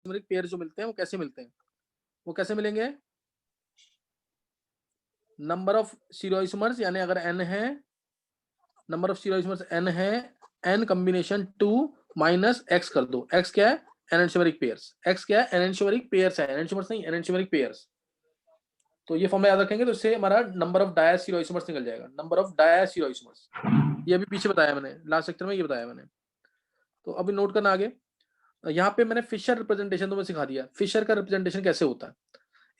एनेंटियोमरिक pair जो मिलते हैं वो कैसे मिलते हैं? वो कैसे मिलेंगे? नंबर ऑफ स्टीरियोइसोमर्स, यानी अगर n है, नंबर ऑफ स्टीरियोइसोमर्स n है, n कॉम्बिनेशन 2 माइनस x कर दो। x क्या है? एनेंटियोमरिक पेयर्स। x क्या है? एनेंटियोमरिक पेयर्स है, एनेंटियोमर्स नहीं, एनेंटियोमरिक पेयर्स। तो ये फॉर्मूला याद रखेंगे तो इससे हमारा नंबर ऑफ डायस्टीरियोइसोमर्स निकल जाएगा। नंबर ऑफ डायस्टीरियोइसोमर्स, ये अभी पीछे बताया मैंने, लास्ट लेक्चर में ये बताया मैंने। तो अभी नोट करना आगे। यहाँ पे मैंने फिशर रिप्रेजेंटेशन तुम्हें सिखा दिया। फिशर का रिप्रेजेंटेशन कैसे होता है,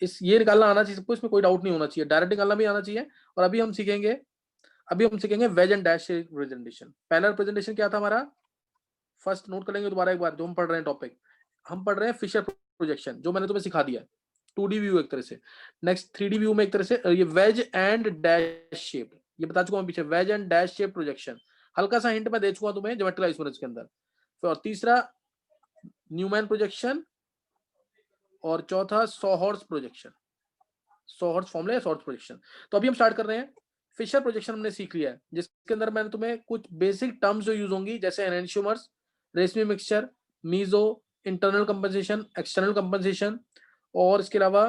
इस ये निकालना आना चाहिए सबको, इसमें कोई डाउट नहीं होना चाहिए, डायरेक्ट निकालना भी आना चाहिए। और अभी हम सीखेंगे वेज एंड डैश रिप्रेजेंटेशन। पहला रिप्रेजेंटेशन क्या था हमारा, फर्स्ट नोट कर लेंगे दोबारा एक बार, जो हम पढ़ रहे हैं टॉपिक, हम पढ़ रहे हैं फिशर प्रोजेक्शन, जो मैंने तुम्हें सिखा दिया 2D व्यू एक तरह से। नेक्स्ट 3D व्यू में एक तरह से ये वेज एंड डैश शेप, ये बता चुका हूं पीछे, wedge and dash shape projection. हल्का सा हिंट मैं दे चुका तुम्हें ज्योमेट्रिकल आइसोमेरिज्म के अंदर। तो और तीसरा न्यूमैन प्रोजेक्शन, और चौथा सॉहॉर्स प्रोजेक्शन, सॉहॉर्स फॉर्मूला या सॉहॉर्स प्रोजेक्शन। तो अभी हम स्टार्ट कर रहे हैं। फिशर प्रोजेक्शन हमने सीख लिया है, जिसके अंदर मैंने तुम्हें कुछ बेसिक टर्म्स जो यूज होंगी, जैसे enantiomers, racemic mixture, meso, internal compensation, external compensation, और इसके अलावा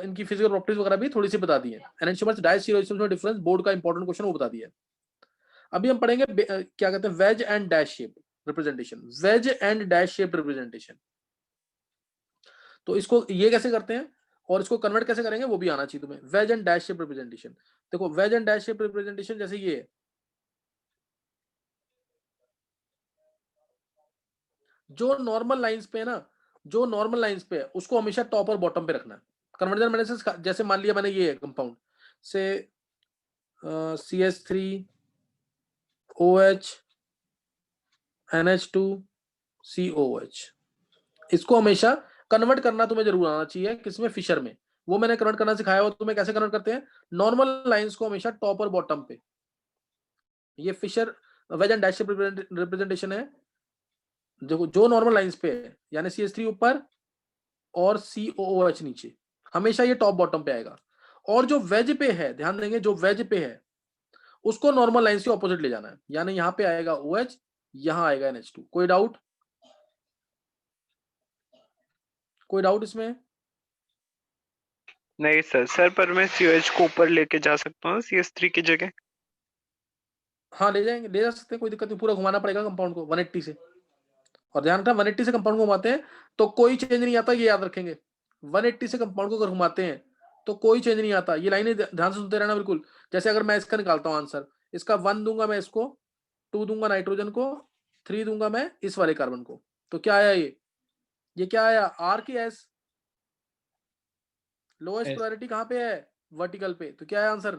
इनकी फिजिकल प्रॉपर्टीज वगैरह भी थोड़ी सी बता दी है। एनेंटियोमर्स डायस्टीरियोइसोमर्स में डिफरेंस, बोर्ड का इंपॉर्टेंट क्वेश्चन वो बता दिया है। अभी हम पढ़ेंगे क्या कहते हैं wedge and dash shape representation. Wedge and dash shape representation, तो इसको ये कैसे करते हैं और इसको कन्वर्ट कैसे करेंगे वो भी आना चाहिए तुम्हें। Wedge and dash shape representation, देखो wedge and dash shape representation जैसे ये है, जो नॉर्मल लाइंस पे है ना, जो नॉर्मल लाइंस पे है उसको हमेशा टॉप और बॉटम पे रखना है। कन्वर्जन मैंने से जैसे मान लिया मैंने ये है कंपाउंड से CH3 OH NH2 COH, इसको हमेशा कन्वर्ट करना तुम्हें जरूर आना चाहिए, किसमें? फिशर में। वो मैंने कन्वर्ट करना सिखाया हो तुम्हें, कैसे कन्वर्ट करते हैं, नॉर्मल लाइंस को हमेशा टॉप और बॉटम पे। ये Fischer wedge and dash representation है, जो जो नॉर्मल लाइंस पे है, यानी CH3 ऊपर और COOH नीचे, हमेशा ये टॉप बॉटम पे आएगा। और जो वेज पे है, ध्यान देंगे, जो वेज पे है उसको नॉर्मल लाइंस के ऑपोजिट ले जाना है, यानी यहाँ पे आएगा OH, यहाँ आएगा NH2। कोई डाउट? कोई डाउट इसमें? नहीं सर, पर मैं COH को ऊपर लेके जा सकता हूँ CH3 की जगह? हाँ ले जाएंगे, ले जा सकते हैं, कोई दिक्कत नहीं। पूरा घुमाना पड़ेगा कंपाउंड को 180 से। और ध्यान रखना 180 से कंपाउंड को घुमाते हैं तो कोई चेंज नहीं आता, ये याद रखेंगे। 180 से कंपाउंड को अगर घुमाते हैं तो कोई चेंज नहीं आता। ये लाइनें ध्यान से सुनते रहना बिल्कुल। जैसे अगर मैं इसका निकालता हूँ आंसर, इसका 1 दूंगा मैं इसको, 2 दूंगा नाइट्रोजन को, 3 दूंगा मैं इस वाले कार्बन को, तो क्या आया? ये क्या आया? R की S। लोएस्ट प्रायोरिटी कहाँ पे है? वर्टिकल पे। तो क्या है आंसर?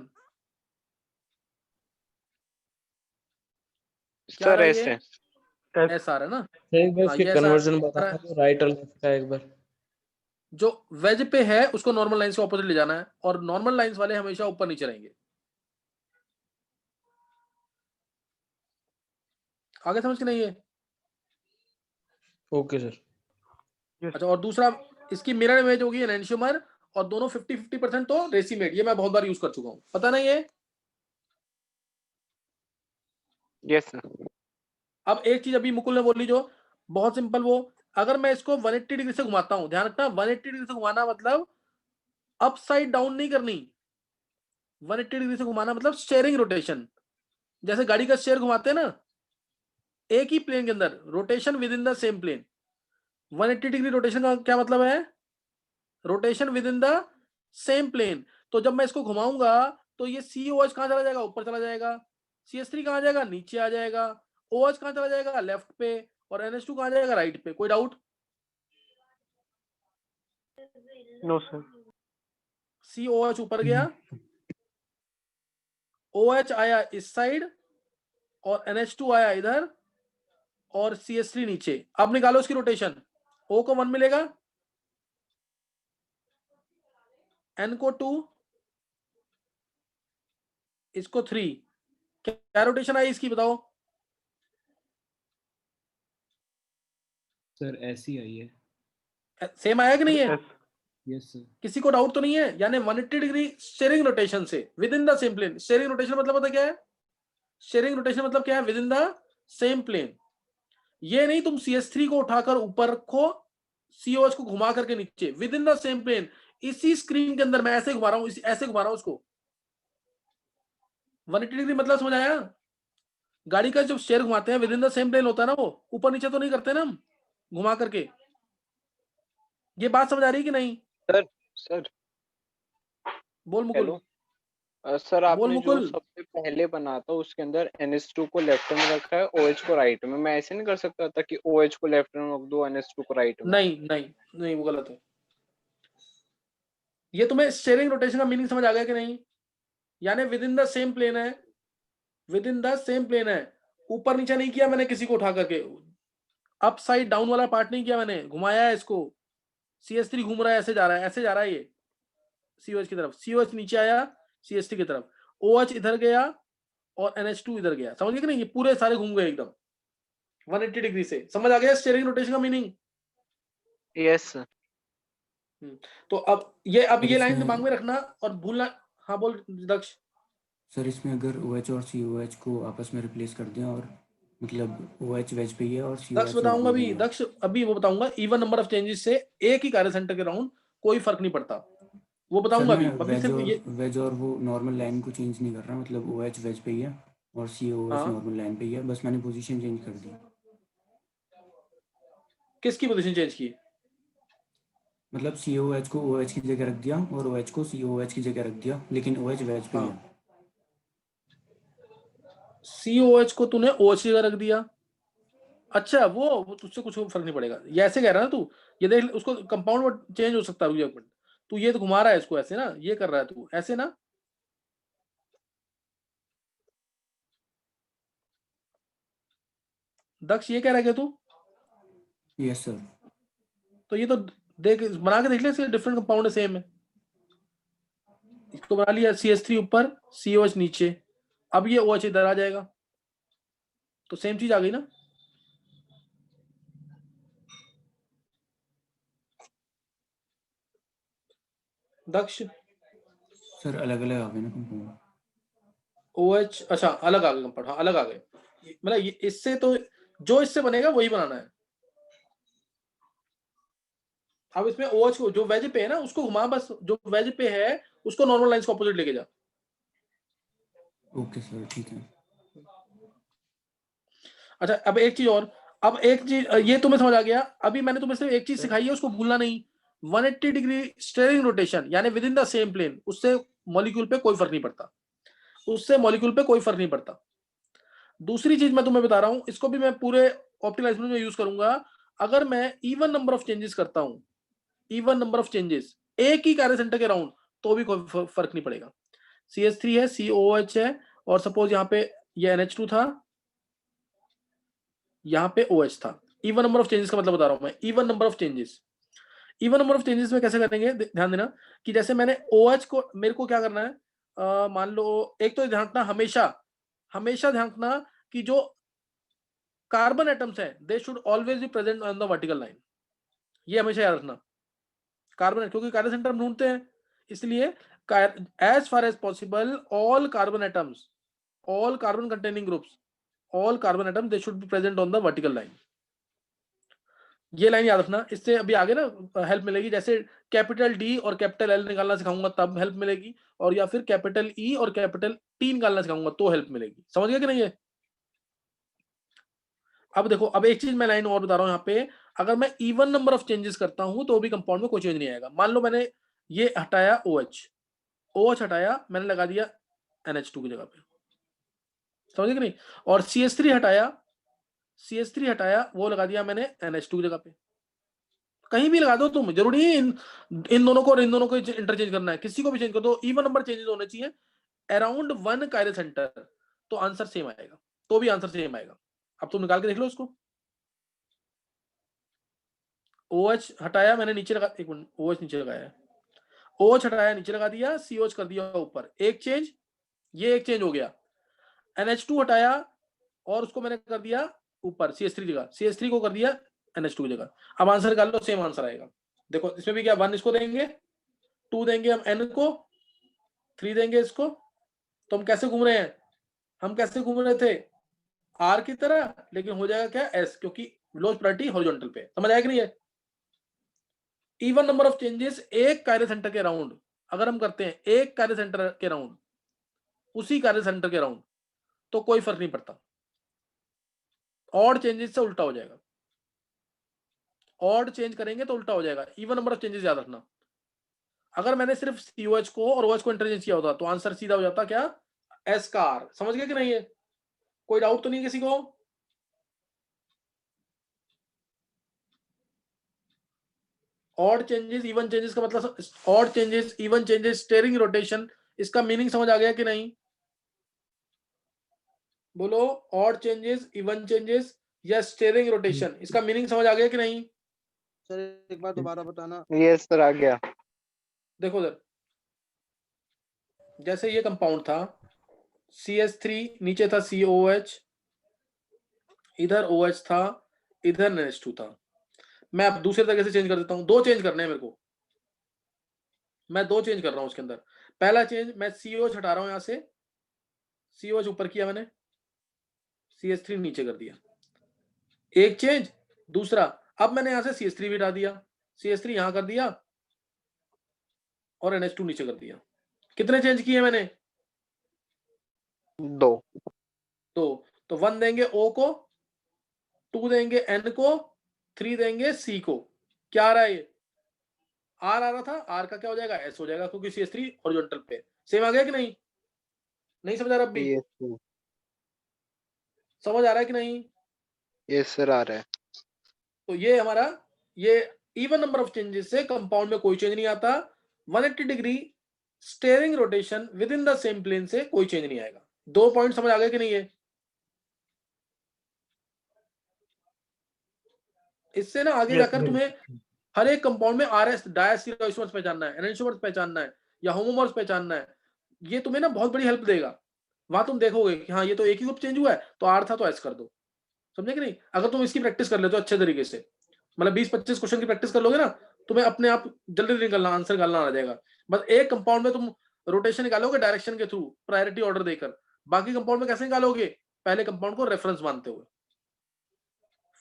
क्या आ सर रहा है? ऐसे ये एस आ रहा है ना? एक बार हाँ इसके ये ऐसा कन्वर्जन बताना, तो राइट और लेफ्ट का एक बार। जो वेज पे है उसको नॉर्मल लाइंस के ऑपोजिट ले जाना है, और नॉर्मल लाइंस वाले हमेशा ऊपर नीचे रहेंगे। आगे समझ के नहीं है? Okay sir. अच्छा, और दूसरा इसकी मिरर इमेज होगी एनेंटियोमर, और दोनों 50-50% तो रेसिमेट। ये मैं बहुत बार यूज कर चुका हूं, पता नहीं है? Yes sir. अब एक चीज अभी मुकुल ने बोली जो बहुत सिंपल, वो अगर मैं इसको 180 डिग्री से घुमाता हूं, ध्यान रखना 180 डिग्री से घुमाना मतलब अपसाइड डाउन नहीं करनी। 180 डिग्री से घुमाना मतलब स्टेयरिंग रोटेशन, जैसे गाड़ी का स्टेयर घुमाते हैं ना, एक ही प्लेन के अंदर rotation within the same plane. 180 degree rotation का क्या मतलब है? Rotation within the same plane. तो जब मैं इसको घुमाऊंगा तो ये COH कहां चला जाएगा? ऊपर चला जाएगा। CH3 कहां जाएगा? नीचे आ जाएगा। OH कहां चला जाएगा? लेफ्ट पे। और NH2 कहां जाएगा? राइट पे। कोई डाउट? No sir. COH ऊपर गया, OH आया इस साइड, और NH2 आया इधर, और CH3 नीचे। अब निकालो इसकी रोटेशन। O को 1 मिलेगा, N को 2, इसको 3। क्या रोटेशन आई इसकी बताओ? सर ऐसी आई है। सेम आया कि नहीं है? Yes sir. किसी को डाउट तो नहीं है? यानी 180 डिग्री स्टीयरिंग रोटेशन से within the same plane. Steering rotation मतलब पता क्या है? स्टीयरिंग रोटेशन मतलब क्या है? Within the same plane. ये नहीं तुम CH3 को उठाकर ऊपर रखो COH को घुमा करके नीचे within the same plane, इसी स्क्रीन के अंदर मैं ऐसे घुमा रहा हूं, ऐसे घुमा रहा हूं उसको 180 डिग्री, मतलब समझ आया? गाड़ी का जब शेयर घुमाते हैं within the same plane होता है ना, वो ऊपर नीचे तो नहीं करते ना हम घुमा करके। ये बात समझ आ रही है कि नहीं? सर सर बोल मुकुल। हेलो सर, बोल आपने जो मुकुल। सबसे पहले बना था उसके अंदर NH2 को लेफ्ट में रखा है, OH को राइट में। मैं ऐसे नहीं कर सकता था कि OH को लेफ्ट में रख दो, NH2 को राइट में? नहीं नहीं नहीं, वो गलत है। ये तुम्हें स्टीयरिंग रोटेशन का मीनिंग समझ आ गया कि नहीं? यानी within the same plane है, within the same plane है, ऊपर नीचे नहीं किया मैंने किसी को उठा करके, अप साइड डाउन वाला पार्ट नहीं किया मैंने, घुमाया है इसको। CS3 घूम रहा है, ऐसे जा रहा है, ऐसे जा रहा है ये COH की तरफ, COH नीचे आया CS3 की तरफ, OH इधर गया और NH2 इधर गया। समझ गए कि नहीं? ये पूरे सारे घूम गए एकदम 180 डिग्री से। समझ आ गया स्टीयरिंग रोटेशन का मीनिंग? Yes sir. तो अब ये सर लाइन इसमें दिमाग में रखना और भूलना। हाँ बोल दक्ष। सर इसमें अगर OH और COH को आपस में रिप्लेस कर दें और मतलब OH वेज पे ही है और दक्ष COH बताऊंगा नॉर्मल अभी, है। दक्ष अभी वो बताऊंगा। इवन नंबर ऑफ चेंजेस से एक ही कार्य सेंटर के राउंड कोई फर्क नहीं पड़ता, वो सर बताऊंगा मैं अभी सिर्फ ये। वेज और वो नॉर्मल लाइन को चेंज नहीं कर रहा, मतलब OH वेज पे ही है और COH हाँ, नॉर्मल लाइन पे ही है, बस मैंने पोजीशन चेंज कर दी। किसकी पोजीशन चेंज की? मतलब COH को OH की जगह रख दिया और OH को COH की जगह रख दिया, लेकिन OH वेज पे ही है। COH को तूने OH की जगह रख दिया। अच्छा, वो तुझसे कुछ फर्क नहीं पड़ेगा, ये ऐसे कह रहा है ना तू। ये देख उसको कंपाउंड वर्ड चेंज हो सकता है, रुक जा एक मिनट। तू ये तो घुमा रहा है इसको ऐसे ना, ये कर रहा है तू ऐसे ना। दक्ष ये कह रहा है क्या तू? Yes sir. तो ये तो देख, बना के देख ले, इसके डिफरेंट कंपाउंड है, सेम है। इसको बना लिया CH3 ऊपर, COH नीचे, अब ये OH इधर आ जाएगा, तो सेम चीज आ गई ना। दक्ष सर अलग अलग आ गए ना कंपाउंड। OH अच्छा अलग आ गए कंपाउंड, हाँ अलग आ गए। मतलब ये इससे तो जो इससे बनेगा वही बनाना है। अब इसमें OH को जो वेज पे है ना उसको घुमा, बस जो वेज पे है उसको नॉर्मल लाइंस को अपोजिट लेके जा। ओके सर ठीक है। अच्छा अब एक चीज और, अब एक चीज ये तुम्हें समझ आ गया। अभी मैंने तुम्हें सिर्फ एक चीज सिखाई है, उसको भूलना नहीं। 180 डिग्री स्टीयरिंग रोटेशन यानी within the same plane, उससे मॉलिक्यूल पे कोई फर्क नहीं पड़ता, उससे मॉलिक्यूल पे कोई फर्क नहीं पड़ता। दूसरी चीज मैं तुम्हें बता रहा हूं, इसको भी मैं पूरे ऑप्टिकल एक्सपेरिमेंट में यूज करूंगा। अगर मैं इवन नंबर ऑफ चेंजेस करता हूं, इवन नंबर ऑफ चेंजेस एक ही कार्य सेंटर के राउंड, तो भी कोई फर्क नहीं पड़ेगा। CH3 है, COH है, और सपोज यहाँ पे ये NH2 था, यहाँ पे OH था। इवन नंबर ऑफ चेंजेस का मतलब बता रहा हूं मैं, even number of changes. Even number of changes में कैसे करेंगे, ध्यान देना कि जैसे मैंने OH को, मेरे को क्या करना है, मान लो एक तो ध्यान रखना, हमेशा हमेशा ध्यान रखना कि जो कार्बन एटम्स हैं they should always be present on the vertical line. ये हमेशा याद रखना। कार्बन, क्योंकि कार्बन सेंटर हम ढूंढते हैं, इसलिए as far as possible all carbon atoms, all carbon containing groups, all carbon atoms they should be present on the vertical line। ये लाइन याद रखना, इससे अभी आगे ना हेल्प मिलेगी। जैसे कैपिटल D और कैपिटल L निकालना सिखाऊंगा तब हेल्प मिलेगी, और या फिर कैपिटल E और कैपिटल T निकालना सिखाऊंगा तो हेल्प मिलेगी। समझ गए कि नहीं? है अब देखो, अब एक चीज मैं लाइन और बता रहा हूं यहाँ पे, अगर मैं इवन नंबर ऑफ चेंजेस करता हूं तो भी कंपाउंड में कोई चेंज नहीं आएगा। मान लो मैंने ये हटाया OH हटाया, मैंने लगा दिया NH2 की जगह पे, समझ गए कि नहीं? और CH3 हटाया, वो लगा दिया मैंने NH2 की जगह पे। कहीं भी लगा दो तुम, जरूरी नहीं इन दोनों को और इन दोनों को इंटरचेंज करना है, किसी को भी चेंज कर दो, इवन नंबर चेंजेस होने चाहिए अराउंड 1 कायरल सेंटर, तो आंसर सेम आएगा, तो भी आंसर सेम आएगा। अब तुम निकाल के देख लो उसको। OH हटाया मैंने, नीचे लगा, एक मिनट, OH नीचे लगाया है, OH हटाया नीचे लगा दिया, COH कर दिया ऊपर, एक चेंज, ये एक चेंज हो गया। NH2 हटाया और उसको मैंने कर दिया ऊपर CH3 जगह, CH3 को कर दिया NH2 की जगह। अब आंसर निकाल लो, सेम आंसर आएगा। देखो इसमें भी क्या, 1 इसको देंगे, 2 देंगे हम N को, 3 देंगे इसको। तो हम कैसे घूम रहे हैं, हम कैसे घूम रहे थे R की तरह, लेकिन हो जाएगा क्या S, क्योंकि लोज प्रायोरिटी हॉरिजॉन्टल पे। समझ आया कि नहीं है? इवन नंबर ऑफ चेंजेस एक कार्य सेंटर के अराउंड अगर हम करते हैं, एक कार्य सेंटर के अराउंड, उसी कार्य सेंटर के अराउंड, तो कोई फर्क नहीं पड़ता। ऑड चेंजेस से उल्टा हो जाएगा, ऑड चेंज करेंगे तो उल्टा हो जाएगा। इवन नंबर ऑफ चेंजेस याद रखना। अगर मैंने सिर्फ COH को और OH को इंटरचेंज किया होता तो आंसर सीधा हो जाता क्या, S का R। समझ गए कि नहीं? है कोई डाउट तो नहीं किसी को? ऑड चेंजेस इवन चेंजेस का मतलब, odd changes even changes steering rotation, इसका मीनिंग समझ आ गया कि नहीं? बोलो, ऑड चेंजेस इवन चेंजेस या स्टेयरिंग रोटेशन, इसका मीनिंग समझ आ गया कि नहीं? सर एक बार दोबारा बताना। यस सर, आ गया। देखो सर, जैसे ये कंपाउंड था CH3, नीचे था COH, इधर OH था, इधर NH2 था। मैं अब दूसरे तरीके से चेंज कर देता हूं, दो चेंज करने हैं मेरे को, मैं दो चेंज कर रहा हूं उसके अंदर। पहला चेंज, मैं COH हटा रहा हूं, यहां से COH ऊपर किया मैंने, CH3 नीचे कर दिया, एक चेंज। दूसरा, अब मैंने यहां से CH3 भी हटा दिया, CH3 यहां कर दिया और NH2 नीचे कर दिया। कितने चेंज किए मैंने? दो। तो 1 देंगे O को, 2 देंगे N को, 3 देंगे C को। क्या आ रहा है? ये R आ रहा था, R का क्या हो जाएगा, S हो जाएगा, क्योंकि CH3 हॉरिजॉन्टल पे। सेम आ गया कि नहीं? नहीं समझ आ रहा? अब भी यस सर, समझ आ रहा है कि नहीं? यस सर, आ रहा है। तो ये हमारा, ये इवन नंबर ऑफ चेंजेस से कंपाउंड में कोई चेंज नहीं आता। 180 degree steering rotation within the same plane से कोई चेंज नहीं आएगा। दो पॉइंट समझ आ गए कि नहीं? है इससे ना आगे जाकर तुम्हें हर एक कंपाउंड में RS डायस्टीरियोइसोमर्स पहचानना है, एनेंटियोमर्स पहचानना है, या होमोमर्स पहचानना है। ये तुम्हें ना बहुत बड़ी हेल्प देगा। वहां तुम देखोगे कि हाँ ये तो एक ही ग्रुप चेंज हुआ है, तो R था तो S कर दो। समझे कि नहीं? अगर तुम इसकी प्रैक्टिस कर लेते हो अच्छे तरीके से, मतलब 20-25 क्वेश्चन की प्रैक्टिस कर लोगे ना, तुम्हें अपने आप जल्दी निकलना, आंसर निकालना आ जाएगा। बस एक कंपाउंड में तुम रोटेशन निकालोगे डायरेक्शन के थ्रू, प्रायोरिटी ऑर्डर देकर। बाकी कंपाउंड में कैसे निकालोगे? पहले कंपाउंड को रेफरेंस मानते हुए।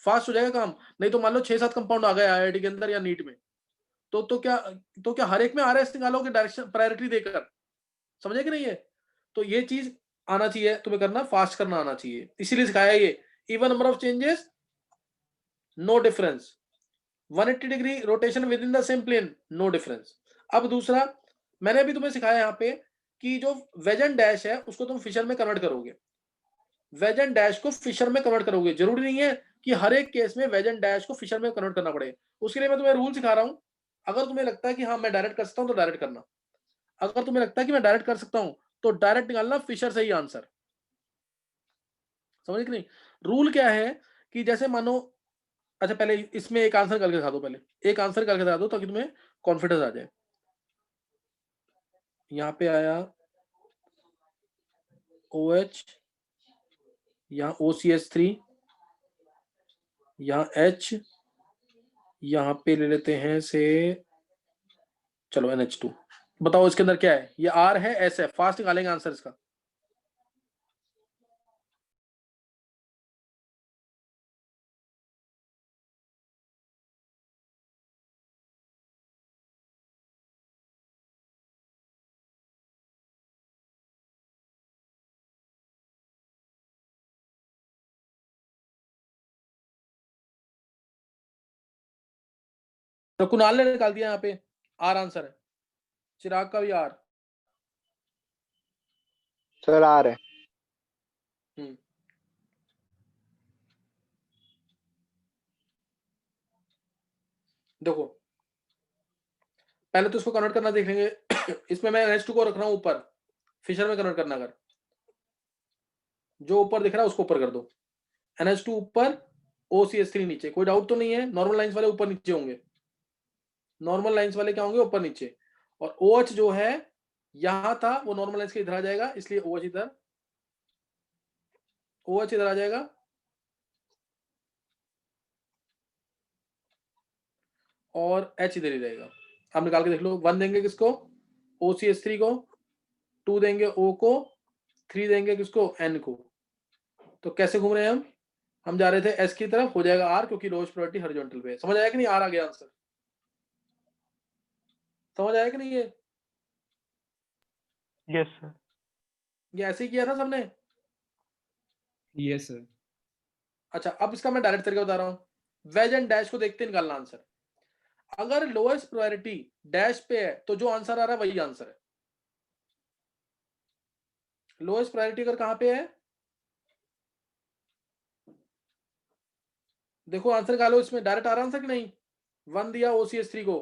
फास्ट हो जाएगा काम। नहीं तो मान लो 6-7 कंपाउंड आ गए IIT के अंदर या नीट में, तो क्या हर एक में RS निकालोगे डायरेक्शन प्रायोरिटी देकर? समझे कि नहीं? है तो ये चीज आना चाहिए तुम्हें, करना फास्ट करना आना चाहिए, इसीलिए सिखाया ये। Even number of changes, no difference. 180 degree rotation within the same plane, no difference. अब दूसरा, मैंने अभी तुम्हें सिखाया यहाँ पे कि जो वेज एंड डैश है उसको तुम फिशर में कन्वर्ट करोगे। वेज एंड डैश को फिशर में कन्वर्ट करोगे। जरूरी नहीं है कि हर एक केस में वेज एंड डैश को फिशर में कन्वर्ट करना पड़े। उसके लिए मैं तुम्हें रूल सिखा रहा हूं। अगर तुम्हें लगता है कि हाँ मैं डायरेक्ट कर सकता हूं तो डायरेक्ट करना, अगर तुम्हें लगता है कि मैं डायरेक्ट कर सकता हूं तो डायरेक्ट निकालना, फिशर से ही आंसर। समझ कि नहीं? रूल क्या है कि जैसे मानो, अच्छा पहले इसमें एक आंसर करके दिखा दो, पहले एक आंसर करके दिखा दो ताकि तुम्हें कॉन्फिडेंस आ जाए। यहाँ पे आया OH, यहाँ OCH3, यहाँ H, यहाँ पे ले लेते हैं से, चलो NH2। बताओ इसके अंदर क्या है? ये R है, S है। फास्ट निकालेंगे आंसर इसका। तो कुणाल ने निकाल दिया, यहाँ पे R आंसर है। चिराग का भी R। सर, आ रहा है। देखो पहले तो इसको कन्वर्ट करना देख लेंगे। इसमें मैं NH2 को रख रहा हूं ऊपर, फिशर में कन्वर्ट करना। अगर जो ऊपर दिख रहा है उसको ऊपर कर दो, NH2 ऊपर, OCH3 नीचे। कोई डाउट तो नहीं है? नॉर्मल लाइंस वाले ऊपर नीचे होंगे, नॉर्मल लाइंस वाले क्या होंगे, ऊपर नीचे। और OH जो है यहां था वो नॉर्मल लाइंस के इधर आ जाएगा, इसलिए OH इधर, OH इधर आ जाएगा, और H इधर ही रहेगा। आप निकाल के देख लो। 1 देंगे किसको, OCH3 को, 2 देंगे O को, 3 देंगे किसको, N को। तो कैसे घूम रहे हैं हम जा रहे थे S की तरफ, हो जाएगा R, क्योंकि लोएस्ट प्रायोरिटी हॉरिजॉन्टल पे है। समझ आया कि नहीं? R आ गया आंसर। समझ आया कि नहीं ये? Yes sir. ये ऐसे ही किया था सबने? Yes sir. अच्छा, अब इसका मैं डायरेक्ट तरीका बता रहा हूँ। वेज एंड डैश को देखते निकालना आंसर। अगर लोएस्ट प्रायोरिटी डैश पे है तो जो आंसर आ रहा है वही आंसर है। लोएस्ट प्रायोरिटी अगर कहां पे है, देखो आंसर निकालो, इसमें डायरेक्ट आ रहा आंसर कि नहीं? 1 दिया OCS3 को,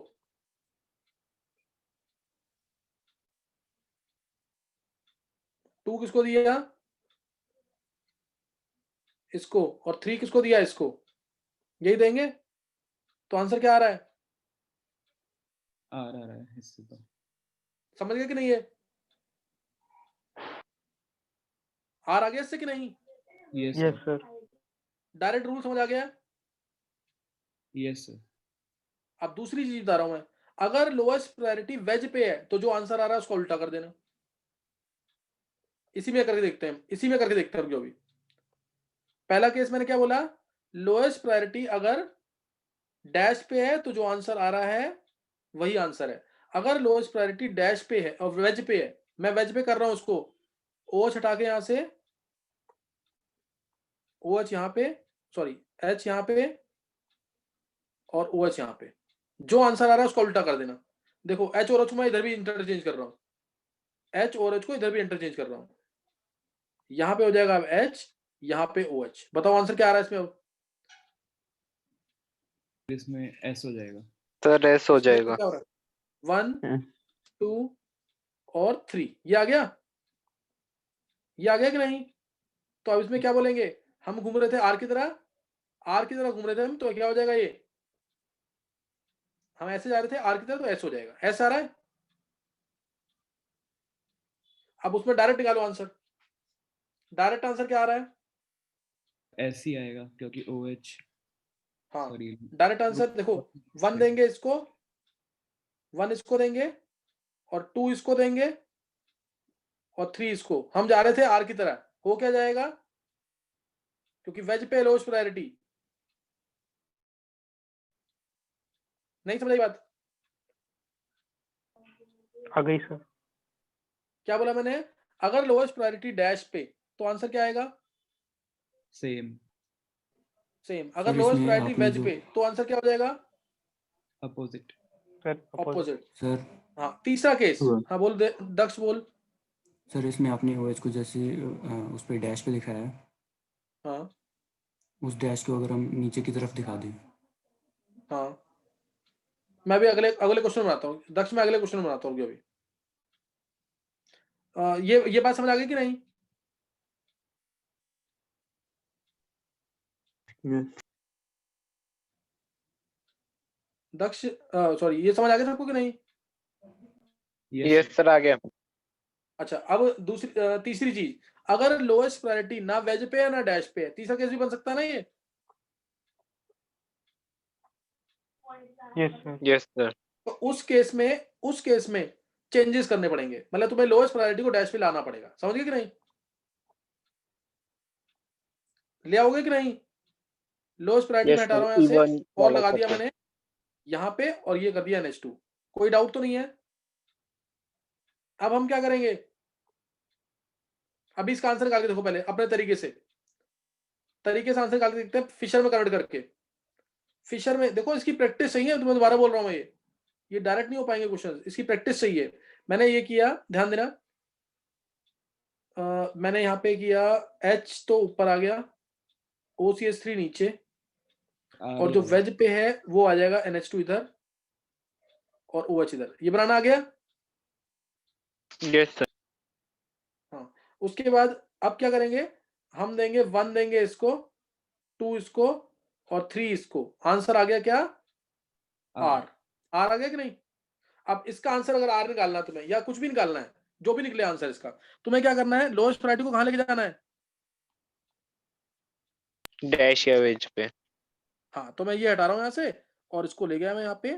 2 किसको दिया? इसको, और 3 किसको दिया? इसको। यही देंगे तो आंसर क्या आ रहा है? आ रहा है इससे तो। समझ गए कि नहीं? है आर आ गया इससे कि नहीं? Yes yes sir. Sir. Direct rule समझ आ गया? Yes sir. अब दूसरी चीज बता रहा हूं मैं, अगर लोएस्ट प्रायोरिटी वेज पे है तो जो आंसर आ रहा है उसको उल्टा कर देना। इसी में करके देखते हैं, इसी में करके देखते हैं जो भी। पहला केस मैंने क्या बोला? लोएस्ट प्रायोरिटी अगर डैश पे है तो जो आंसर आ रहा है वही आंसर है। अगर लोएस्ट प्रायोरिटी डैश पे है और वेज पे है, मैं वेज पे कर रहा हूं उसको, OH हटा के यहां से, OH यहां पे, सॉरी H यहां पे और OH यहां पे, जो आंसर आ रहा है उसको उल्टा कर देना। देखो H और H को मैं इधर भी इंटरचेंज कर रहा हूं, H और H को इधर भी इंटरचेंज कर रहा हूं। यहां पे हो जाएगा अब H, यहां पे OH। बताओ आंसर क्या आ रहा है इसमें अब? इसमें एस हो जाएगा। सर एस हो इसमें जाएगा। क्या हो रहा है? 1 2 और 3, ये आ गया? ये आ गया कि नहीं? तो अब इसमें क्या बोलेंगे? हम घूम रहे थे आर की तरह, आर की तरह घूम रहे थे हम, तो क्या हो जाएगा? ये हम ऐसे जा रहे थे आर की तरह, तो एस हो जाएगा। एस आ रहा है। अब उसमें डायरेक्ट निकालो आंसर। डायरेक्ट आंसर क्या आ रहा है? एस ही आएगा क्योंकि ओ एच। हाँ, सॉरी। डायरेक्ट आंसर देखो, 1 देंगे इसको, 1 इसको देंगे और 2 इसको देंगे और 3 इसको। हम जा रहे थे आर की तरह, हो क्या जाएगा? क्योंकि वेज पे लोएस्ट प्रायोरिटी। नहीं समझ आई बात? आ गई सर। क्या बोला मैंने? अगर लोएस्ट प्रायोरिटी डैश पे तो आंसर क्या आएगा? सेम। सेम। अगर सर, लोएस्ट इसमें प्रायोरिटी आपने वेज जो पे तो आंसर क्या हो जाएगा? अपोजिट। Sir opposite. सर हाँ, तीसरा केस। हाँ बोल दे दक्ष, बोल। सर इसमें आपने OH को जैसे उस पे डैश पे दिखाया है, हाँ उस डैश को अगर हम नीचे की तरफ दिखा दें, हाँ, मैं भी अगले अगले क्वेश्चन बनाता हूँ दक्ष, मैं अगले क्वेश्चन बनाता हूँ अभी। ये बात समझ आ गई कि नहीं? दक्ष, सॉरी, ये समझ आ गया सबको कि नहीं? यस सर आ गया। अच्छा, अब दूसरी तीसरी चीज, अगर लोएस्ट प्रायोरिटी ना वेज पे है ना डैश पे है, तीसरा केस भी बन सकता है ना ये? Yes sir. Yes sir. तो उस केस में चेंजेस करने पड़ेंगे, मतलब तुम्हें लोएस्ट प्रायोरिटी को डैश पे लाना पड़ेगा। समझ गए कि नहीं? ले आओगे कि नहीं? लोएस्ट प्रायोरिटी में यस हटा रहा सर हूं यहां से E1 और वाला लगा दिया खत्म। मैंने यहां पे, और ये कर दिया NH2। कोई डाउट तो नहीं है? अब हम क्या करेंगे? अभी इसका आंसर निकाल के देखो, पहले अपने तरीके से आंसर निकाल के देखते हैं, फिशर में कन्वर्ट करके। फिशर में देखो, इसकी प्रैक्टिस सही है, तो मैं दोबारा बोल रहा हूं, ये डायरेक्ट नहीं हो पाएंगे क्वेश्चन, इसकी प्रैक्टिस सही है। मैंने ये किया, ध्यान देना, मैंने यहाँ पे किया, H तो ऊपर आ गया, OCS3 नीचे, और जो वेज पे है वो आ जाएगा NH2 इधर और OH इधर। ये बनाना आ गया? Yes sir. हाँ, उसके बाद अब क्या करेंगे? हम देंगे 1 देंगे इसको, 2 इसको और 3 इसको। आंसर आ गया क्या? R। R आ गया कि नहीं? अब इसका आंसर अगर R निकालना है तुम्हें, या कुछ भी निकालना है, जो भी निकले आंसर इसका, तुम्हें क्या करना है? लोएस्ट प्रायोरिटी को कहां लेके जाना है? डैश या वेज पे। हाँ, तो मैं ये हटा रहा हूं यहां से और इसको ले गया मैं यहाँ पे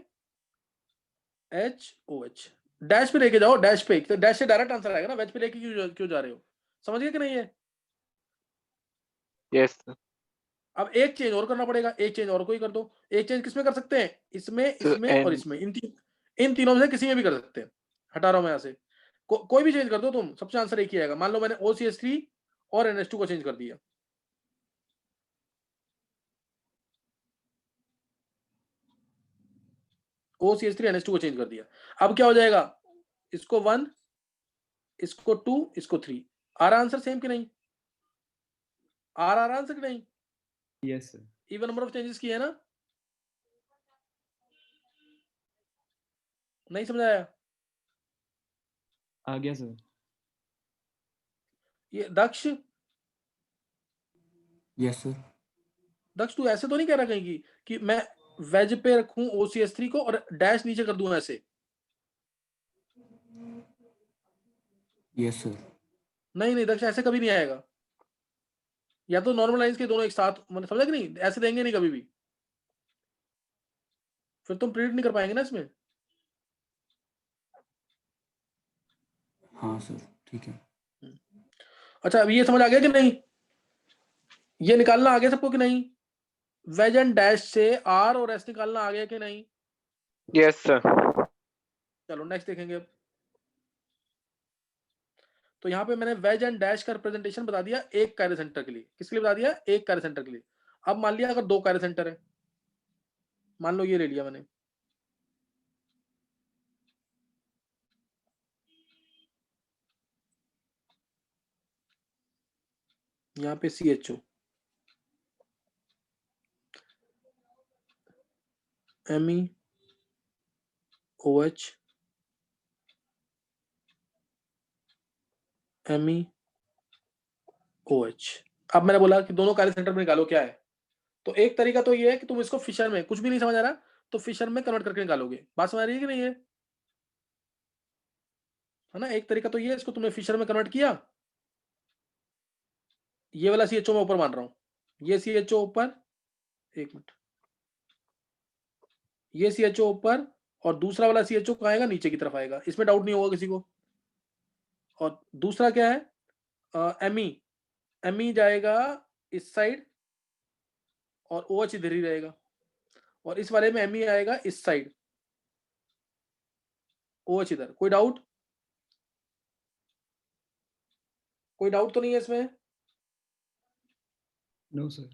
HOH। डैश पे लेके जाओ, डैश पे, तो डैश से डायरेक्ट आंसर आएगा ना, वेज पे लेके क्यों जा रहे हो? समझ गए कि नहीं है? Yes sir. अब एक चेंज और करना पड़ेगा, एक चेंज और कोई कर दो। एक चेंज किसमें कर सकते हैं? इसमें, इसमें और N इसमें, इन तीनों में से किसी में भी कर सकते हैं, हटा रहा हूं मैं यहाँ से, कोई भी चेंज कर दो तुम, सबसे आंसर एक ही आएगा। मान लो मैंने OCH3 और NH2 को चेंज कर दिया, OCH3 NH2 को चेंज कर दिया, अब क्या हो जाएगा, इसको 1, इसको 2, इसको 3, आ रहा आंसर सेम कि नहीं, आ रहा आंसर कि नहीं, yes sir, even number of changes की है ना, नहीं समझ आया? आ गया सर। ये दक्ष, यस सर। दक्ष तू ऐसे तो नहीं कह रहा कहीं कि मैं वेज पे रखूं OCH3 को और डैश नीचे कर दूं ऐसे? Yes sir. नहीं नहीं दक्ष, ऐसे कभी नहीं आएगा, या तो नॉर्मल लाइंस के दोनों एक साथ, मतलब समझा कि नहीं, ऐसे देंगे नहीं कभी भी, फिर तुम प्रिडिक्ट नहीं कर पाएंगे ना इसमें। हाँ सर ठीक है। अच्छा अब ये समझ आ गया कि नहीं, ये निकालना आ गया सबको कि नहीं, वेज एंड डैश से R और S निकालना आ गया कि नहीं? Yes sir. चलो नेक्स्ट देखेंगे अब। तो यहाँ पे मैंने वेज एंड डैश का रिप्रेजेंटेशन बता दिया एक कार्य सेंटर के लिए, किसके लिए बता दिया, एक कार्य सेंटर के लिए। अब मान लिया अगर दो कार्य सेंटर है, मान लो ये ले लिया मैंने, यहाँ पे CHO Me OH Me OH। अब मैंने बोला कि दोनों कार्य सेंटर में निकालो क्या है, तो एक तरीका तो ये है कि तुम इसको फिशर में, कुछ भी नहीं समझ आ रहा तो फिशर में कन्वर्ट करके निकालोगे, बात समझ आ रही है कि नहीं है ना? एक तरीका तो ये है, इसको तुमने फिशर में कन्वर्ट किया, ये वाला CHO मैं ऊपर मान रहा हूं, ये CHO ऊपर, एक मिनट, ये CHO ऊपर और दूसरा वाला CHO कहाँ आएगा, नीचे की तरफ आएगा, इसमें डाउट नहीं होगा किसी को। और दूसरा क्या है, Me जाएगा इस साइड और OH इधर ही रहेगा, और इस वाले में Me आएगा इस साइड, OH इधर। कोई डाउट, कोई डाउट तो नहीं है इसमें? No sir.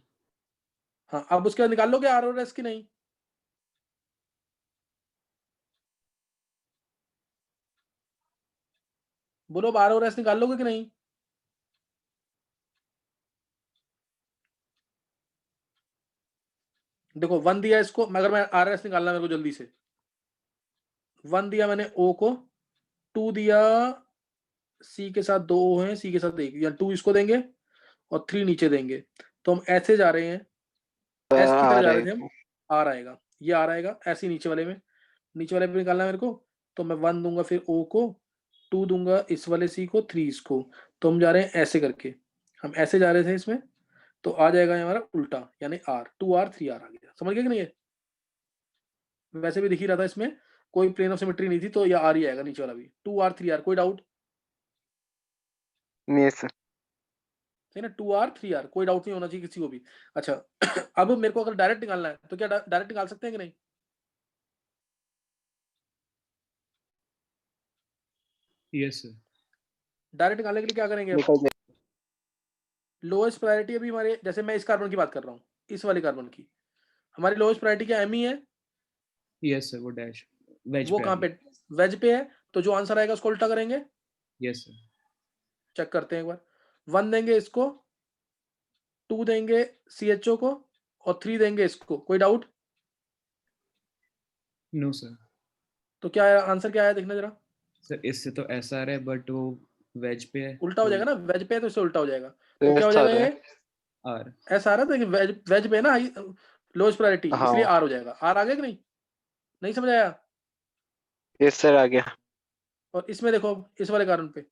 हाँ अब उसके बाद निकाल लोगे R और S की नहीं? बोलो अब R और S निकाल लोगे कि नहीं? देखो 1 दिया इसको, अगर मैं R S निकालना मेरे को जल्दी से, 1 दिया मैंने O को, 2 दिया C के साथ, 2 O हैं, C के साथ 1, या 2 इसको देंगे और 3 नीचे देंगे, तो हम ऐसे जा रहे हैं, S की तरह जा रहे थे हम, R आएगा, ये R आएगा, ऐसे नीचे वाले में, नीचे वाले पे निकालना है मेरे को, तो मैं 1 दूंगा फिर O को, 2 दूंगा इस वाले C को, 3 इसको, तो हम जा रहे हैं ऐसे करके, हम ऐसे जा रहे थे इसमें, तो आ जाएगा हमारा उल्टा, यानी R, 2R 3R आ गया, समझ गए कि नहीं है? वैसे भी दिख ही रहा था इसमें कोई प्लेन ऑफ सिमेट्री नहीं थी, तो ये R ही आएगा नीचे वाला भी, 2R 3R। कोई डाउट नहीं सर। है ना, 2R 3R, कोई डाउट नहीं होना चाहिए किसी को भी। अच्छा अब मेरे को अगर डायरेक्ट निकालना है तो क्या डायरेक्ट निकाल सकते हैं कि नहीं? Yes sir. डायरेक्ट निकालने के लिए क्या करेंगे? निकल जाए। लोएस्ट प्रायोरिटी अभी हमारे, जैसे मैं इस कार्बन की बात कर रहा हूँ, इस वाले कार्बन की, हमारी लोएस्ट प्रायोरिटी क्या Me है? यस सर, वो डैश वेज वो पे कहाँ पे, वेज पे है, तो जो आंसर आएगा उसको उल्टा करेंगे। Yes sir. चेक करते हैं एक बार, 1 देंगे इसको, 2 देंगे CHO को और 3 देंगे इसको। कोई डाउट? No sir. तो क्या आया आंसर, क्या आया देखना जरा, सर इससे तो ऐसा आ रहा है बट वो वेज पे है, उल्टा हो जाएगा ना, वेज पे है तो इससे उल्टा हो जाएगा, तो तो क्या हो ऐसा जाएगा, है। ये आर। ऐसा आ रहा था कि वेज पे है ना लोएस्ट प्रायोरिटी, हाँ। इसलिए R हो जाएगा। R आ गया कि नहीं, नहीं समझ आया? यस सर आ गया। और इसमें देखो इस वाले कारण पे,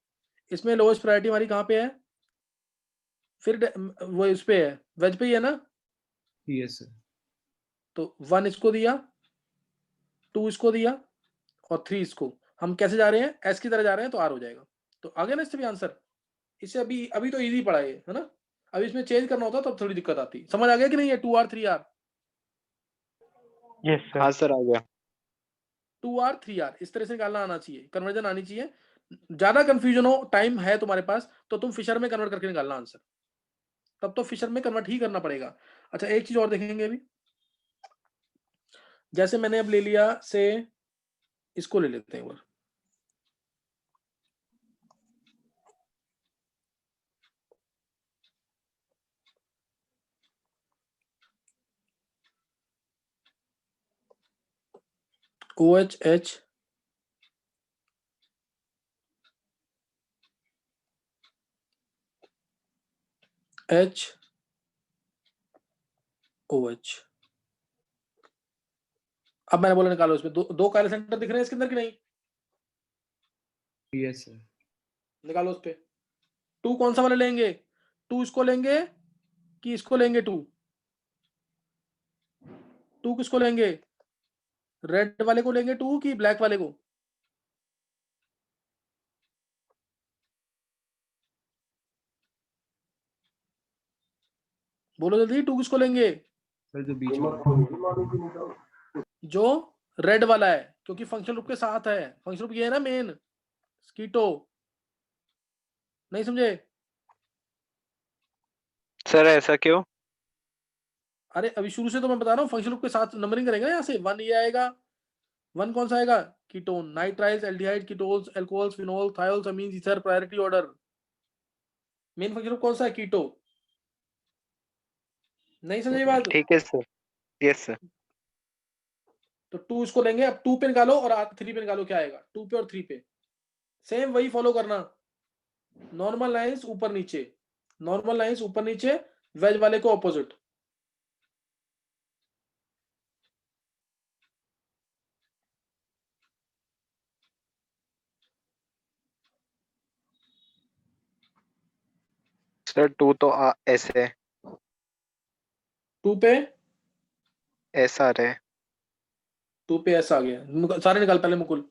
इसमें लोएस्ट प्रायोरिटी हमारी कहाँ पे है, फिर वो इस पे है, वेज पे ही है ना, यस सर। तो 1 इसको दिया, 2 इसको दिया और 3 इसको। हम कैसे जा रहे हैं, S की तरह जा रहे हैं, तो R हो जाएगा। तो आ गया ना इससे भी आंसर। इससे अभी तो इजी पड़ा है ना, अभी इसमें चेंज करना होता तो थोड़ी दिक्कत आती। समझ आ गया कि नहीं है, 2R 3R? Yes sir. हाँ सर आ गया। 2R 3R इस तरह से निकालना आना चाहिए, कन्वर्जन आनी चाहिए। ज्यादा कंफ्यूजन हो, टाइम है तुम्हारे पास, तो तुम फिशर में कन्वर्ट करके निकालना आंसर, तब तो फिशर में कन्वर्ट ही करना पड़ेगा। अच्छा एक चीज और देखेंगे अभी, जैसे मैंने अब ले लिया से, इसको ले लेते हैं एक बार, OH H OH। अब मैंने बोला निकालो, इसमें दो काले सेंटर दिख रहे हैं इसके अंदर कि नहीं? Yes sir. निकालो उस पे। 2 कौन सा वाले लेंगे? 2 इसको लेंगे कि इसको लेंगे? 2 किसको लेंगे? रेड वाले को लेंगे 2 कि ब्लैक वाले को? बोलो जल्दी, 2 किसको लेंगे? सर जो बीच वाला। जो रेड वाला है, क्योंकि फंक्शन ग्रुप के साथ है। फंक्शन ग्रुप ये है ना मेन, कीटो। नहीं समझे? सर ऐसा क्यों? अरे अभी शुरू से तो मैं बता रहा हूँ, फंक्शन ग्रुप के साथ नंबरिंग करेंगे ना। यहाँ से 1 ये आएगा। 1 कौन सा आएगा? Ketone, nitriles, aldehyde, ketones, alcohols, phenol, thiols, amines, ether, priority order. Main function group कौन सा है? कीटो। नहीं समझे ये बात? ठीक है सर, यस सर। तो 2 इसको लेंगे। अब 2 पे निकालो और 3 पे निकालो, क्या आएगा? 2 पे और 3 पे सेम वही फॉलो करना, नॉर्मल लाइंस ऊपर नीचे, नॉर्मल लाइंस ऊपर नीचे, वेज वाले को ऑपोजिट। सर 2 तो ऐसे 2 पे ऐसा आ रहा है। 2 पे ऐसा आ गया। सारे निकाल पहले मुकुल।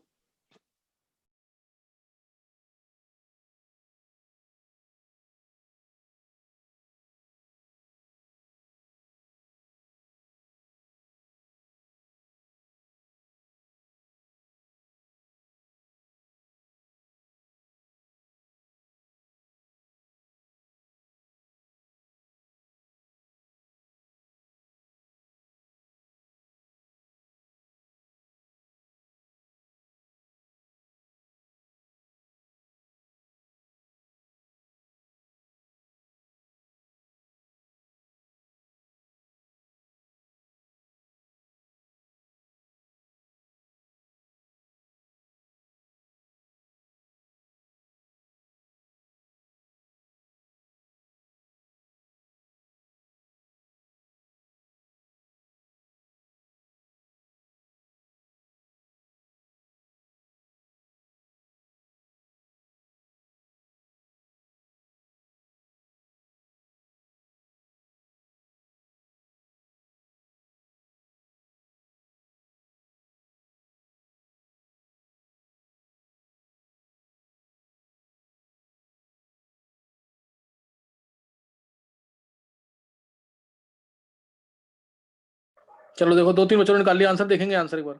चलो देखो, 2-3 बच्चों ने निकाल लिया आंसर। देखेंगे आंसर एक बार।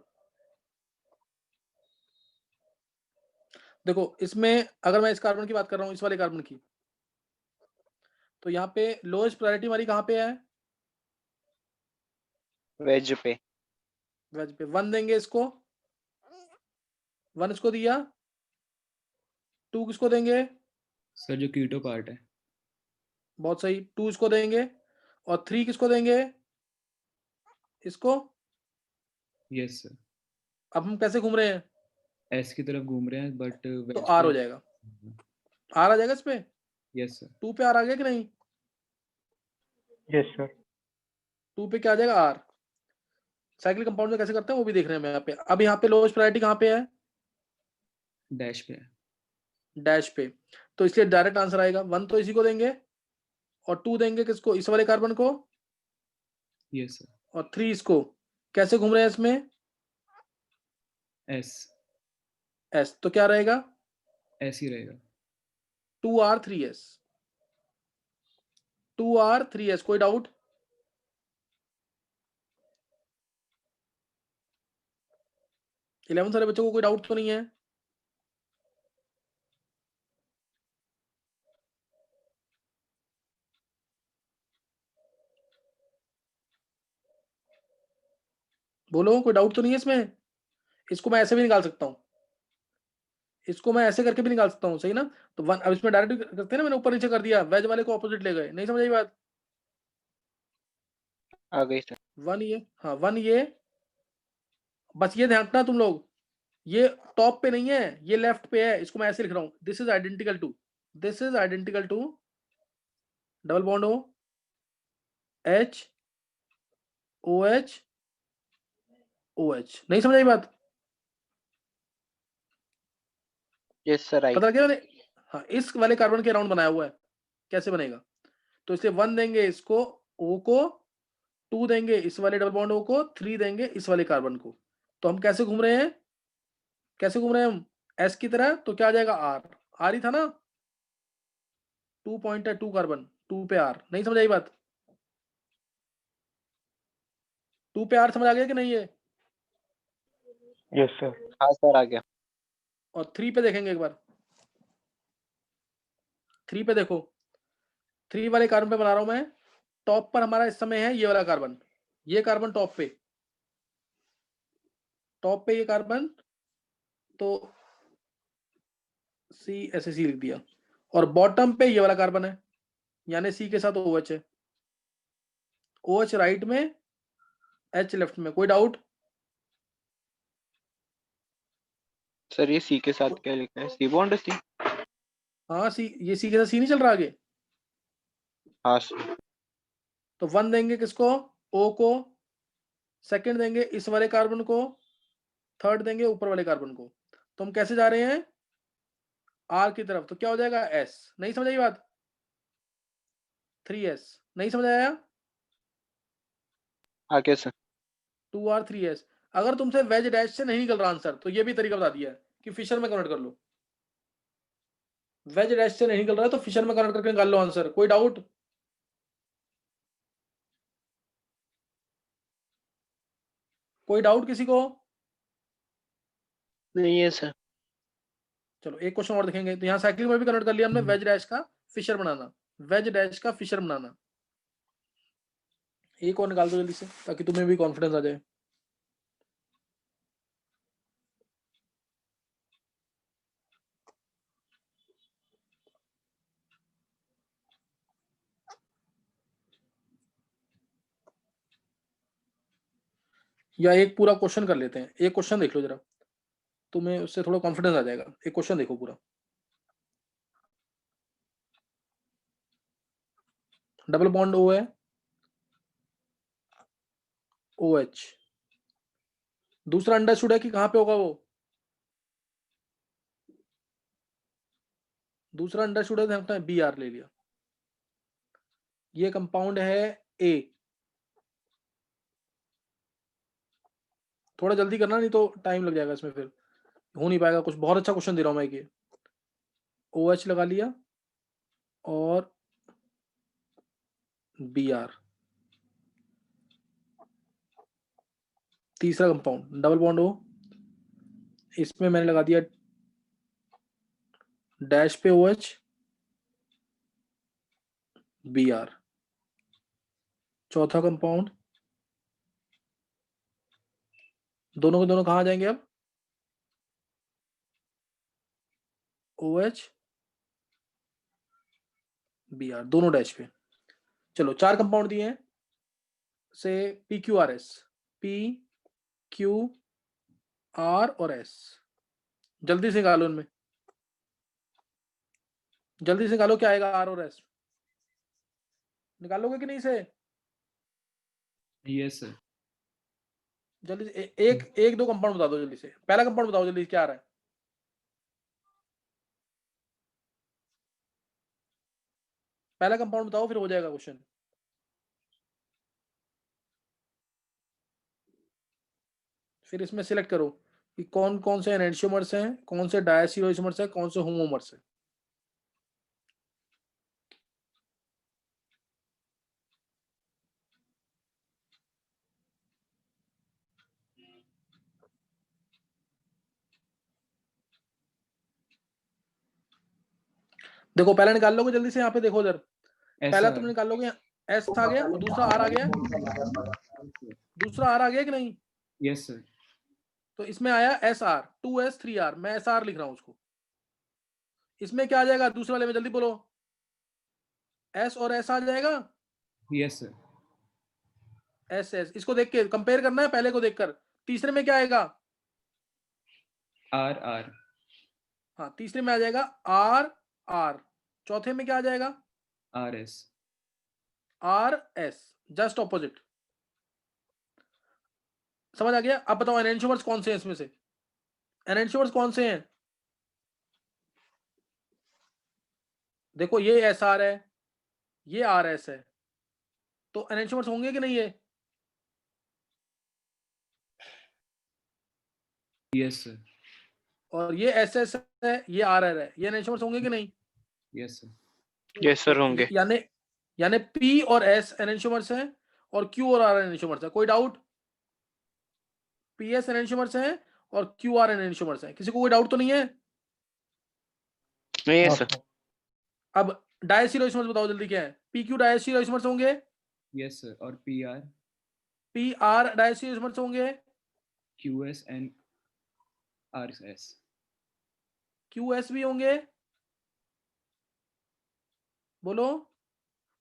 देखो इसमें अगर मैं इस कार्बन की बात कर रहा हूँ, इस वाले कार्बन की, तो यहाँ पे लोएस्ट प्रायोरिटी हमारी कहाँ पे है? वेज पे। वेज पे 1 देंगे इसको, 1 इसको दिया। 2 किसको देंगे? सर जो कीटो पार्ट है। बहुत सही, 2 इसको देंगे। और 3 किसको देंगे? इसको। Yes sir. अब हम कैसे घूम रहे हैं? एस की तरफ घूम रहे हैं बट तो वेज आर पे। हो जाएगा। आर आ जाएगा इस पे। Yes sir. 2 पे आर आ गया कि नहीं? Yes sir. 2 पे क्या आ जाएगा? आर। साइक्लिक कंपाउंड में कैसे करते हैं वो भी देख रहे हैं यहाँ पे। अब यहाँ पे लोएस्ट प्रायोरिटी कहाँ पे है? डैश पे है। डैश पे। तो इसलिए डायरेक्ट आंसर आएगा। 1 तो इसी को देंगे और 2 देंगे किसको? इस वाले कार्बन को। Yes sir. और 3 इसको। कैसे घूम रहे हैं इसमें? एस। एस। तो क्या रहेगा? एस ही रहेगा। 2R 3S। 2R 3S। कोई डाउट? 11th वाले बच्चों को कोई डाउट तो नहीं है? बोलो, कोई डाउट तो नहीं है इसमें? इसको मैं ऐसे भी निकाल सकता हूँ, इसको मैं ऐसे करके भी निकाल सकता हूँ, सही ना? तो वन, अब इसमें डायरेक्ट करते हैं ना, मैंने ऊपर नीचे कर दिया, वेज वाले को ऑपोजिट ले गए, नहीं समझ आई बात? आ गई सर। वन ये, हाँ वन ये, बस ये ध्यान रखना तुम लोग, ये टॉप पे नहीं है, ये लेफ्ट पे है, इसको मैं ऐसे लिख रहा हूँ, this is identical to, this is identical to double bond O H O H O H, नहीं समझ आई बात? यस सर, आई। पता लग गया मैंने? हाँ, इस वाले कार्बन के अराउंड बनाया हुआ है, कैसे बनेगा? तो इसलिए 1 देंगे इसको O को, 2 देंगे इस वाले डबल बॉन्ड O को, 3 देंगे इस वाले कार्बन को। तो हम कैसे घूम रहे हैं, कैसे घूम रहे हैं हम? S की तरह, तो क्या आ जाएगा R ही था ना, 2 पॉइंट है, 2 कार्बन, 2 पे R, नहीं समझ आई बात? 2 पे R समझ आ गया कि नहीं है? Yes sir. हाँ सर, आ गया। और 3 पे देखेंगे एक बार, 3 पे देखो, 3 वाले कार्बन पे बना रहा हूं मैं, टॉप पर हमारा इस समय है ये वाला कार्बन, ये कार्बन टॉप पे, टॉप पे ये कार्बन, तो सी ऐसे सी लिख दिया, और बॉटम पे ये वाला कार्बन है, यानी सी के साथ OH है, OH राइट में, H लेफ्ट में, कोई डाउट? सर ये सी के साथ क्या लिखा है? सी बॉन्ड सी। हाँ सी, ये सी के साथ सी नहीं चल रहा आगे, हाँ सर। तो 1 देंगे किसको, O को, सेकंड देंगे इस वाले कार्बन को, थर्ड देंगे ऊपर वाले कार्बन को, तो हम कैसे जा रहे हैं R की तरफ, तो क्या हो जाएगा S, नहीं समझ आई बात? 3S, नहीं समझ आया? आ गया सर। 2R 3S। अगर तुमसे वेज डैश से नहीं निकल रहा आंसर, तो ये भी तरीका बता दिया है कि फिशर में कन्वर्ट कर लो, वेज डैश से नहीं निकल रहा है तो फिशर में कन्वर्ट करके निकाल लो आंसर, कोई डाउट? कोई डाउट किसी को? नहीं है सर। चलो एक क्वेश्चन और देखेंगे, तो यहाँ साइक्लिंग में भी कन्वर्ट कर लिया हमने, वेज डैश का फिशर बनाना, वेज डैश का फिशर बनाना। एक और निकाल दो जल्दी से, ताकि तुम्हें भी कॉन्फिडेंस आ जाए। या एक पूरा क्वेश्चन कर लेते हैं, एक क्वेश्चन देख लो जरा, तुम्हें उससे थोड़ा कॉन्फिडेंस आ जाएगा। एक क्वेश्चन देखो पूरा, डबल बॉन्ड O है, OH, दूसरा अंडरस्टूड है कि कहां पे होगा वो, दूसरा अंडरस्टूड है, हमने BR ले लिया, ये कंपाउंड है A, थोड़ा जल्दी करना नहीं तो टाइम लग जाएगा इसमें, फिर हो नहीं पाएगा कुछ, बहुत अच्छा क्वेश्चन दे रहा हूं मैं। ये OH लगा लिया और BR, तीसरा कंपाउंड डबल बॉन्ड O, इसमें मैंने लगा दिया डैश पे OH, BR, चौथा कंपाउंड, दोनों के दोनों कहां जाएंगे अब, OH BR, दोनों डैश पे। चलो 4 कंपाउंड दिए हैं, से PQRS, PQR और S, जल्दी से निकालो इनमें, जल्दी से निकालो क्या आएगा R और S, निकालोगे कि नहीं से? Yes sir. जल्दी से एक एक दो कंपाउंड बता दो जल्दी से, पहला कंपाउंड बताओ जल्दी, क्या आ रहा है? पहला कंपाउंड बताओ, फिर हो जाएगा क्वेश्चन। फिर इसमें सिलेक्ट करो कि कौन कौन से एनेंटियोमर्स हैं, कौन से डायस्टीरियोइसोमर्स हैं, कौन से होमोमर्स हैं। देखो पहला निकाल लोगे जल्दी से, यहाँ पे देखो उधर, पहला SR तुम निकाल लोगे, एस आ गया और दूसरा आर आ गया, दूसरा आर आ गया कि नहीं? yes sir तो इसमें आया एस आर, 2s 3r, मैं एस आर लिख रहा हूं उसको। इसमें क्या आ जाएगा दूसरे वाले में, जल्दी बोलो, एस और एस आ जाएगा, yes sir एस एस, इसको देख के कंपेयर करना है पहले को देखकर। तीसरे में क्या आएगा? R R हाँ तीसरे में आ जाएगा आर आर, चौथे में क्या आ जाएगा? RS R S, just opposite. समझ आ गया? अब बताओ एनएंशियोमर्स कौन से हैं इसमें से, एनएंशियोमर्स कौन से हैं? देखो ये एस आर है, ये आर एस है, तो एनएंशियोमर्स होंगे कि नहीं? ये yes sir और ये एस एस है, ये आर आर है, ये एनएंशियोमर्स होंगे कि नहीं? yes sir यस सर होंगे। यानी यानी पी और एस एनएंशियोमर्स हैं और क्यू और आर एनएंशियोमर्स है। कोई डाउट? पी एस एनएंशियोमर्स हैं और क्यू आर एनएंशियोमर्स है, किसी को कोई डाउट तो नहीं है? नहीं है सर। अब डायस्टीरियोइसोमर्स बताओ जल्दी क्या है? पी क्यू डायस्टीरियोइसोमर्स होंगे, yes sir और PR पी आर डायस्टीरियोइसोमर्स होंगे, QS and RS Q S भी होंगे। बोलो,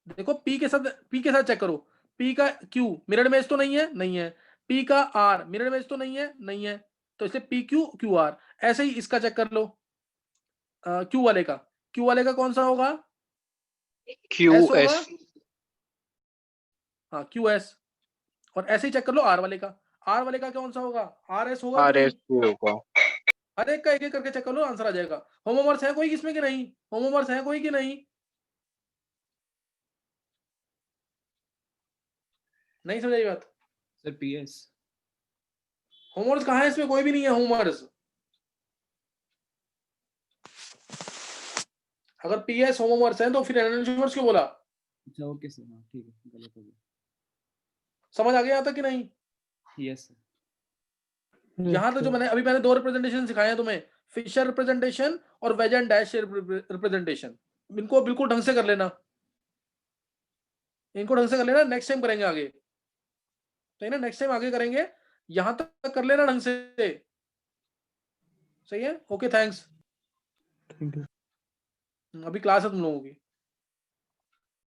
देखो पी के साथ चेक करो, पी का क्यू मिरर इमेज तो नहीं है, नहीं है, पी का आर मिरर इमेज तो नहीं है, नहीं है, तो इसलिए पी क्यू क्यू आर। ऐसे ही इसका चेक कर लो, क्यू वाले का, क्यू वाले का कौन सा होगा? क्यू एस होगा, एस। हाँ क्यू एस। और ऐसे ही चेक कर लो आर वाले का, आर वाले का कौन सा होगा? आर एस होगा कि आर नहीं? एस होगा। हर एक का एक एक करके चेक कर लो, आंसर आ जाएगा। होमोमर्स है कोई इसमें कि नहीं? होमोमर्स है कोई कि नहीं? नहीं समझ आई बात? sir PS होमोमर्स कहाँ है इसमें? कोई भी नहीं है होमोमर्स। अगर पीएस होमोमर्स है तो फिर एनएंशियोमर्स क्यों बोला? अच्छा ओके सर हाँ ठीक है गलत हो गया समझ आ गया यहाँ तक कि नहीं? yes sir यहाँ तक जो मैंने दो रिप्रेजेंटेशन सिखाए हैं तुम्हें, फिशर रिप्रेजेंटेशन और वेज एंड डैश रिप्रेजेंटेशन। इनको बिल्कुल ढंग से कर लेना, इनको ढंग से कर लेना, नेक्स्ट टाइम करेंगे आगे, तो है ना, नेक्स्ट टाइम आगे करेंगे, यहां तक कर लेना ढंग से। सही है, ओके थैंक्स। Thank you. अभी क्लास है तुम लोगों की।